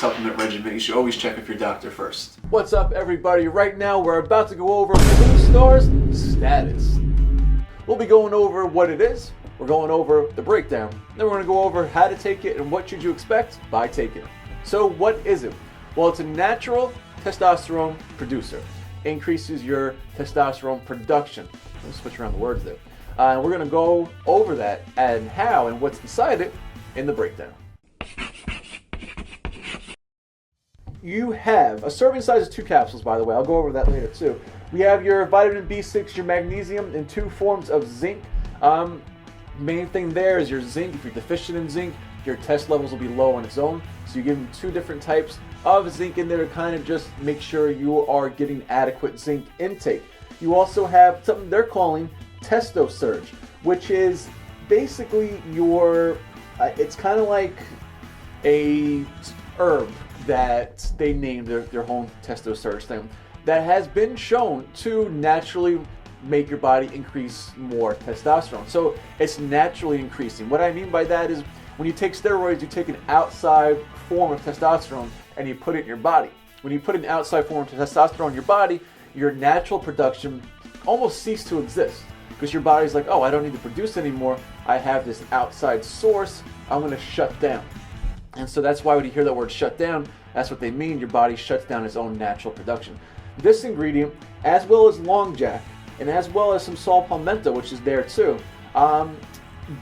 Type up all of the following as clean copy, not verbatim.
supplement regimen, you should always check with your doctor first. What's up, everybody? Right now we're about to go over Blue Star's status. We'll be going over what it is, we're going over the breakdown, then we're going to go over how to take it and what should you expect by taking it. So what is it? Well, it's a natural testosterone producer. Increases your testosterone production. Let me switch around the words there. We're going to go over that and how and what's inside it in the breakdown. You have a serving size of 2 capsules, by the way. I'll go over that later too. We have your vitamin B6, your magnesium, and 2 forms of zinc. Main thing there is your zinc. If you're deficient in zinc, your test levels will be low on its own. So you give them 2 different types of zinc in there to kind of just make sure you are getting adequate zinc intake. You also have something they're calling Testo Surge, which is basically your, it's kind of like a herb that they named their whole Testo Surge thing that has been shown to naturally make your body increase more testosterone. So it's naturally increasing. What I mean by that is when you take steroids, you take an outside form of testosterone and you put it in your body. When you put an outside form of testosterone in your body, your natural production almost ceases to exist because your body's like, oh, I don't need to produce anymore. I have this outside source. I'm going to shut down. And so that's why when you hear that word shut down, that's what they mean. Your body shuts down its own natural production. This ingredient, as well as long jack, and as well as some saw palmetto, which is there too, all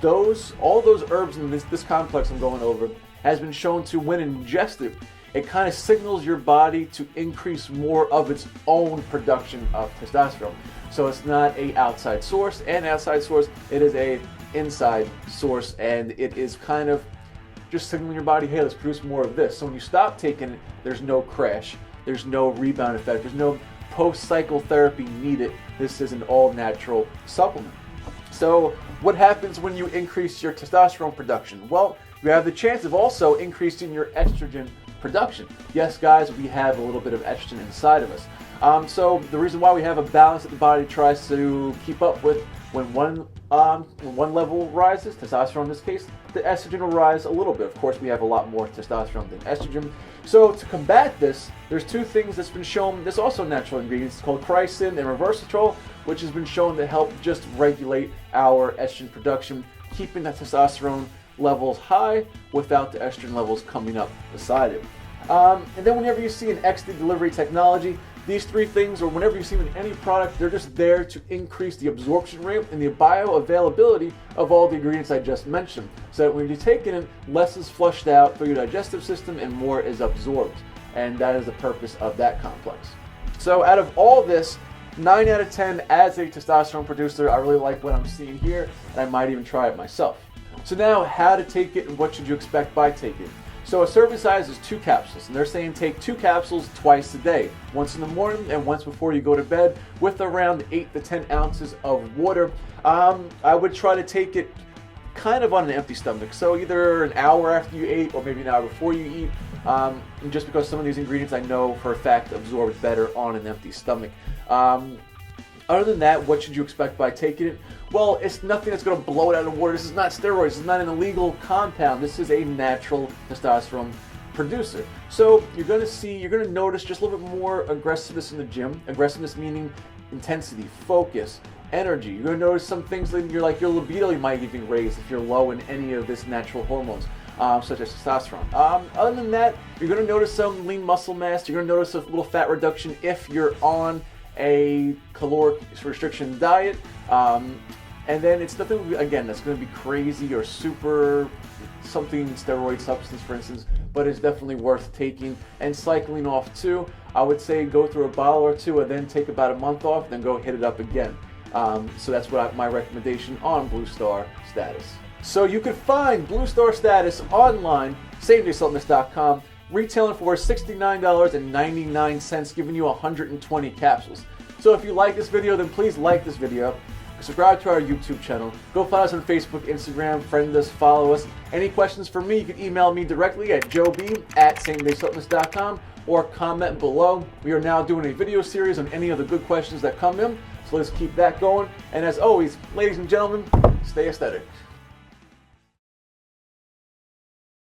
those herbs in this complex I'm going over has been shown to, when ingested, it kind of signals your body to increase more of its own production of testosterone. So it's not a outside source, it is a inside source, and it is kind of just signaling your body, hey, let's produce more of this. So when you stop taking it, there's no crash, there's no rebound effect, there's no post-cycle therapy needed. This is an all-natural supplement. So what happens when you increase your testosterone production? Well, you have the chance of also increasing your estrogen production. Yes, guys, we have a little bit of estrogen inside of us. So the reason why we have a balance that the body tries to keep up with, when one level rises, testosterone in this case, the estrogen will rise a little bit. Of course, we have a lot more testosterone than estrogen. So to combat this, there's 2 things that's been shown. There's also natural ingredients called chrysin and resveratrol, which has been shown to help just regulate our estrogen production, keeping the testosterone levels high without the estrogen levels coming up beside it. And then whenever you see an XD delivery technology, these 3 things, or whenever you see them in any product, they're just there to increase the absorption rate and the bioavailability of all the ingredients I just mentioned. So that when you're taking it, less is flushed out through your digestive system and more is absorbed. And that is the purpose of that complex. So out of all this, 9 out of 10 as a testosterone producer, I really like what I'm seeing here, and I might even try it myself. So now, how to take it and what should you expect by taking it? So a serving size is 2 capsules, and they're saying take 2 capsules twice a day, once in the morning and once before you go to bed, with around 8 to 10 ounces of water. I would try to take it kind of on an empty stomach, so either an hour after you ate or maybe an hour before you eat, just because some of these ingredients I know for a fact absorb better on an empty stomach. Other than that, what should you expect by taking it? Well, it's nothing that's going to blow it out of the water. This is not steroids. This is not an illegal compound. This is a natural testosterone producer. So you're going to notice just a little bit more aggressiveness in the gym. Aggressiveness meaning intensity, focus, energy. You're going to notice some things that your libido might even raise if you're low in any of this natural hormones, such as testosterone. Other than that, you're going to notice some lean muscle mass. You're going to notice a little fat reduction if you're on a caloric restriction diet, and then it's nothing again that's going to be crazy or super something steroid substance, for instance, but it's definitely worth taking and cycling off too. I would say go through a bottle or 2 and then take about a month off, then go hit it up again. So that's my recommendation on Blue Star status. So you can find Blue Star status online, samedaysupplements.com. retailing for $69.99, giving you 120 capsules. So if you like this video, then please like this video, subscribe to our YouTube channel, go follow us on Facebook, Instagram, friend us, follow us. Any questions for me, you can email me directly at joeb@samedaysupplements.com or comment below. We are now doing a video series on any of the good questions that come in, so let's keep that going. And as always, ladies and gentlemen, stay aesthetic.